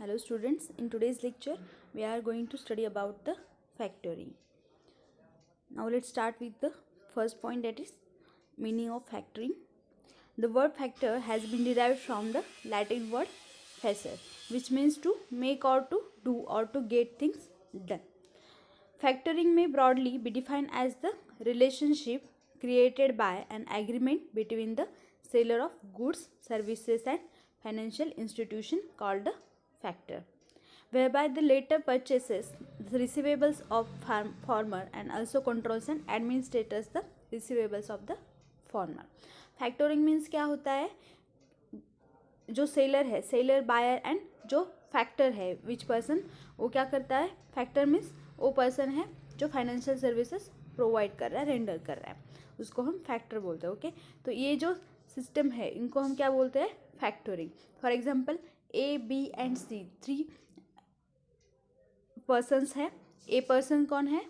Hello students, in today's lecture we are going to study about the factoring. Now let's start with the first point, that is meaning of factoring. The word factor has been derived from the Latin word facere, which means to make or to do or to get things done. Factoring may broadly be defined as the relationship created by an agreement between the seller of goods, services and financial institution called the factor, whereby the latter purchases the receivables of former and also controls and administers the receivables of the former. Factoring means क्या होता है, जो seller है, seller buyer and जो factor है, which person, वो क्या करता है, फैक्टर मीन्स वो पर्सन है जो फाइनेंशियल सर्विसेज प्रोवाइड कर रहा है, रेंडर कर रहा है, उसको हम फैक्टर बोलते हैं. ओके, तो ये जो सिस्टम है इनको हम क्या बोलते हैं, factoring. For example A B and C, 3 persons है. ए पर्सन कौन है,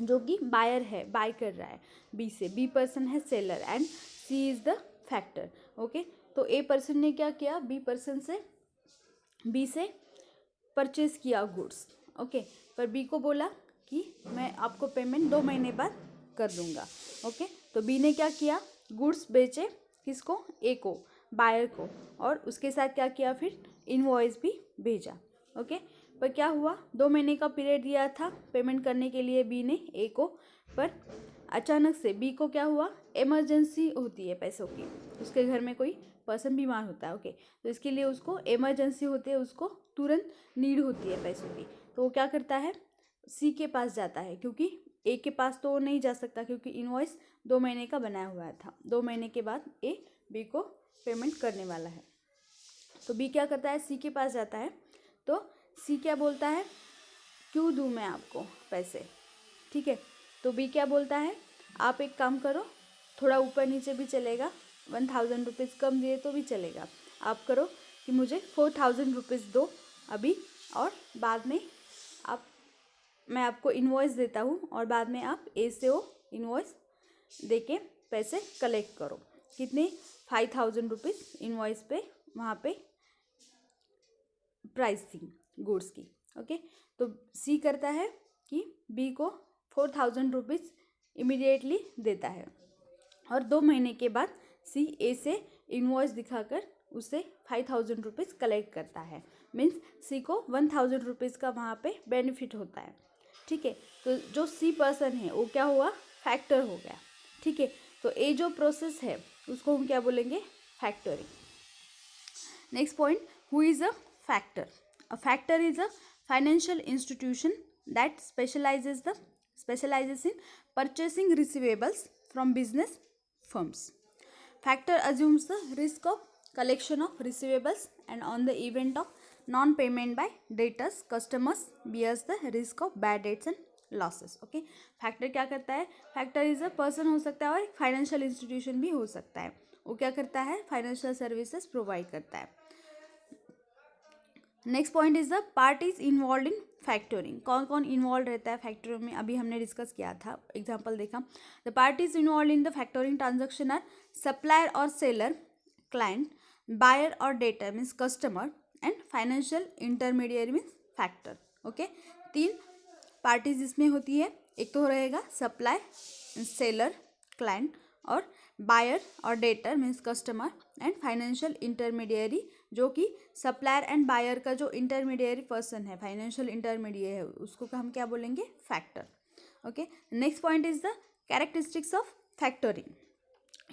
जो कि बायर है, बाय कर रहा है बी से. बी पर्सन है seller and C is the factor. Okay, तो ए पर्सन ने क्या किया, बी पर्सन से, बी से परचेज किया गुड्स. ओके, पर बी को बोला कि मैं आपको पेमेंट 2 महीने बाद कर दूंगा. ओके, तो बी ने क्या किया, गुड्स बेचे, किसको, ए को, बायर को, और उसके साथ क्या किया, फिर इनवॉइस भी भेजा. ओके, पर क्या हुआ, 2 महीने का पीरियड दिया था पेमेंट करने के लिए बी ने ए को, पर अचानक से बी को क्या हुआ, इमरजेंसी होती है पैसों की, उसके घर में कोई पर्सन बीमार होता है. ओके, तो इसके लिए उसको इमरजेंसी होती है, उसको तुरंत नीड होती है पैसों की. तो वो क्या करता है, सी के पास जाता है, क्योंकि ए के पास तो नहीं जा सकता क्योंकि इनवॉइस 2 महीने का बनाया हुआ था. 2 महीने के बाद ए बी को पेमेंट करने वाला है. तो बी क्या करता है, सी के पास जाता है. तो सी क्या बोलता है, क्यों दूँ मैं आपको पैसे. ठीक है, तो बी क्या बोलता है, आप एक काम करो, थोड़ा ऊपर नीचे भी चलेगा, 1000 रुपीज़ कम दिए तो भी चलेगा, आप करो कि मुझे 4000 रुपीज़ दो अभी, और बाद में मैं आपको इन्वॉइस देता हूँ, और बाद में आप ए से वो इन्वॉइस दे के पैसे कलेक्ट करो. कितने, 5000 रुपीज़ इन्वॉइस पे वहाँ पे प्राइस थी गुड्स की. ओके, तो सी करता है कि बी को 4000 रुपीज़ इमीडिएटली देता है, और 2 महीने के बाद सी ए से इनवॉइस दिखाकर उससे 5000 रुपीज़ कलेक्ट करता है. मीन्स सी को 1000 रुपीज़ का वहाँ पे बेनिफिट होता है. ठीक है, तो जो सी पर्सन है वो क्या हुआ, फैक्टर हो गया. ठीक है, तो ये जो प्रोसेस है उसको हम क्या बोलेंगे, factoring. Next point, who is a factor. A factor is a financial institution that specializes in purchasing receivables from business firms. Factor assumes the risk of collection of receivables, and on the event of non-payment by debtors, customers bears the risk of bad debts and losses. Okay, factor क्या करता है, factor is a person हो सकता है और एक financial institution भी हो सकता है. वो क्या करता है, फाइनेंशियल सर्विसेज प्रोवाइड करता है. Next point is the parties involved in factoring. कौन कौन इन्वॉल्व रहता है फैक्टरिंग में, अभी हमने डिस्कस किया था, एग्जांपल देखा. The parties involved in the factoring transaction are supplier और सेलर, क्लाइंट, बायर और debtor means customer, and financial intermediate means factor. Okay, 3 parties इसमें होती है. एक तो रहेगा सप्लाई, सेलर, क्लाइंट, और बायर और debtor means customer, and financial intermediary, जो कि सप्लायर एंड बायर का जो इंटरमीडिएरी पर्सन है, फाइनेंशियल इंटरमीडिएट है, उसको हम क्या बोलेंगे, factor. Okay, next point is the characteristics of factoring.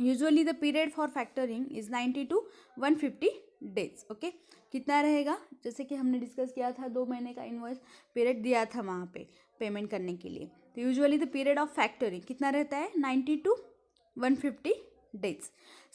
Usually the period for factoring is 90 to 150 days. Okay, कितना रहेगा, जैसे कि हमने डिस्कस किया था, 2 महीने का इनवॉइस पीरियड दिया था वहाँ पे पेमेंट करने के लिए. तो usually the period of factoring कितना रहता है, 90 to 150 days.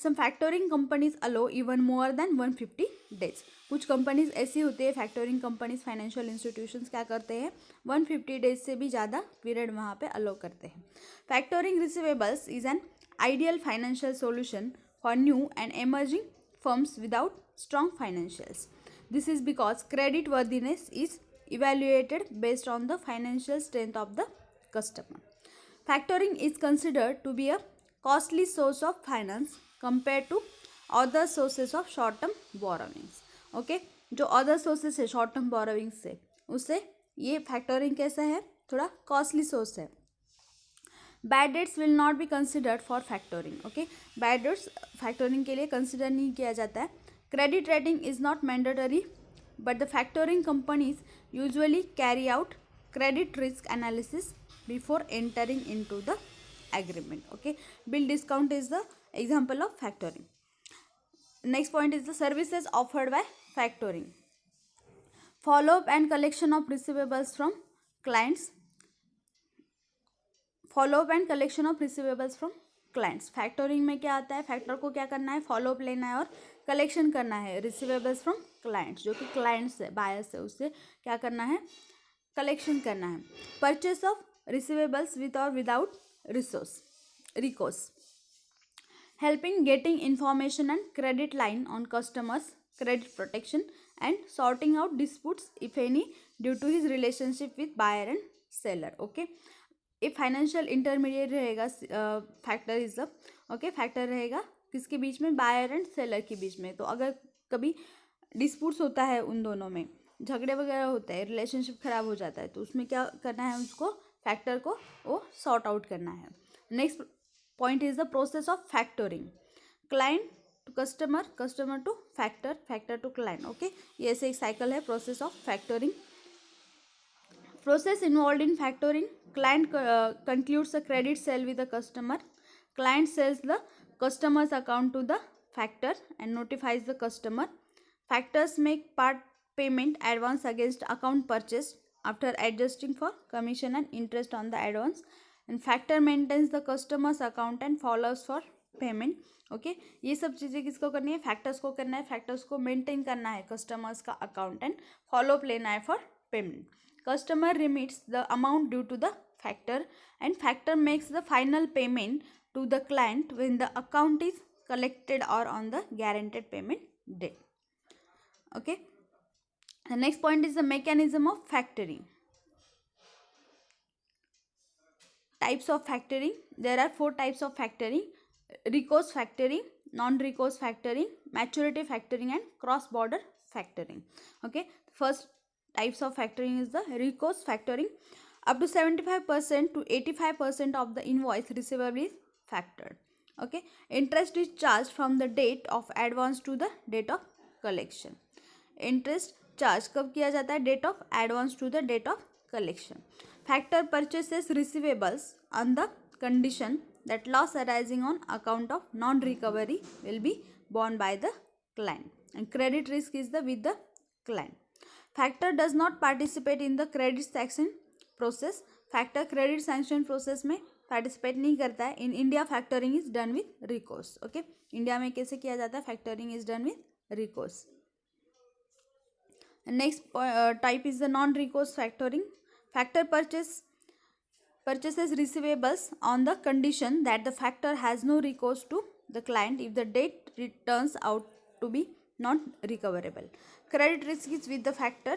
Some factoring companies allow even more than 150 days. कुछ कंपनीज ऐसी होती है, फैक्टरिंग कंपनीज, फाइनेंशियल इंस्टीट्यूशंस क्या करते हैं, 150 डेज से भी ज़्यादा पीरियड वहाँ पे अलो करते हैं. Factoring receivables is an ideal financial solution for new and emerging firms without strong financials. This is because credit worthiness is evaluated based on the financial strength of the customer. Factoring is considered to be a costly source of finance compared to other sources of short term borrowings. Okay, जो other sources है short term borrowing से, उससे ये factoring कैसा है, थोड़ा costly source है. Bad debts will not be considered for factoring. Okay, bad debts factoring के लिए कंसिडर नहीं किया जाता है. Credit rating is not mandatory but the factoring companies usually carry out credit risk analysis before entering into the agreement. Okay, bill discount is the example of factoring. Next point is the services offered by factoring. Follow up and collection of receivables from clients. Follow up and collection of receivables from clients. Factoring में क्या आता है, factor को क्या करना है, follow up लेना है और कलेक्शन करना है रिसीवेबल्स फ्रॉम क्लाइंट्स, जो कि क्लाइंट्स है, बायर्स है, उससे क्या करना है, कलेक्शन करना है. परचेस ऑफ रिसीवेबल्स विद और without recourse. Helping getting information and credit line on customers credit protection and sorting out disputes if any due to his relationship with buyer and seller. Okay, एक financial intermediate रहेगा, factor is the, okay, factor रहेगा किसके बीच में, buyer and seller के बीच में. तो अगर कभी डिस्प्यूट्स होता है, उन दोनों में झगड़े वगैरह होते हैं, रिलेशनशिप खराब हो जाता है, तो उसमें क्या करना है, उसको फैक्टर को वो सॉर्ट आउट करना है. Next point is the process of factoring. Client to customer, customer to factor, factor to client. Okay, ये ऐसे एक साइकिल है process of factoring. Process involved in factoring. Client concludes a credit sale with the customer. Client sells the customer's account to the factor and notifies the customer. Factors make part payment advance against account purchased after adjusting for commission and interest on the advance. And factor maintains the customer's account and follows for payment. Okay, ये सब चीज़ें किसको करनी है, factors को करना है. Factors को मेंटेन करना है कस्टमर्स का अकाउंट एंड फॉलो अप लेना है for payment. Customer remits the amount due to the factor and factor makes the final payment to the client when the account is collected or on the guaranteed payment date. Okay, the next point is the mechanism of factoring. Types of factoring. There are 4 types of factoring: recourse factoring, non-recourse factoring, maturity factoring and cross border factoring. Okay, first types of factoring is the recourse factoring. Up to 75% to 85% of the invoice receivable is factored. Okay, interest is charged from the date of advance to the date of collection. Interest charge कब किया जाता है, date of advance to the date of collection. Factor purchases receivables on the condition that loss arising on account of non-recovery will be borne by the client and credit risk is the with the client. Factor does not participate in the credit sanction process. Factor credit sanction process में participate नहीं करता है. In India factoring is done with recourse. Okay, India में कैसे किया जाता है, factoring is done with recourse. Next type is the non recourse factoring. Factor purchases receivables on the condition that the factor has no recourse to the client if the debt turns out to be not recoverable. Credit risk is with the factor.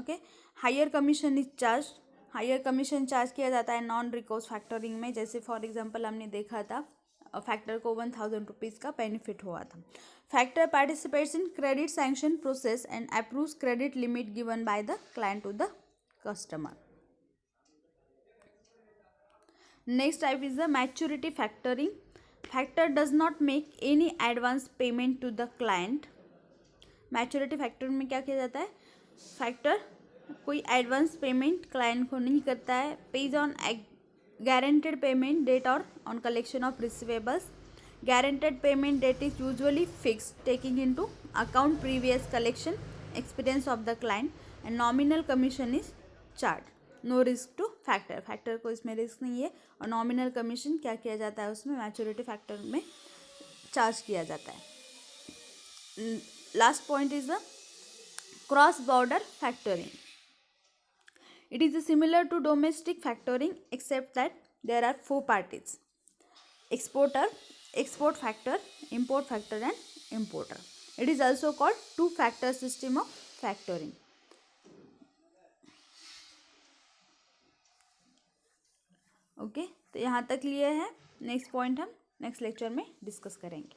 Okay, higher commission is charged. Higher commission charge किया जाता है non recourse factoring में. जैसे for example हमने देखा था, factor को 1000 rupees का बेनिफिट हुआ था. Factor participates in credit sanction process and approves credit limit given by the client to the customer. Next type is the maturity factoring. Factor does not make any advance payment to the client. Maturity factoring में क्या किया जाता है, factor कोई advance payment client को नहीं करता है. Page on guaranteed payment date or on collection of receivables. Guaranteed payment date is usually fixed, taking into account previous collection experience of the client and nominal commission is charged. No risk to factor. Factor को इसमें risk नहीं है और nominal commission क्या किया जाता है, उसमें मैच्योरिटी फैक्टर में चार्ज किया जाता है. Last point is the cross border factoring. It is similar to domestic factoring except that there are 4 parties: exporter, export factor, import factor and importer. It is also called 2 factor system of factoring. Okay, तो यहाँ तक लिए है. Next point हम next lecture में discuss करेंगे.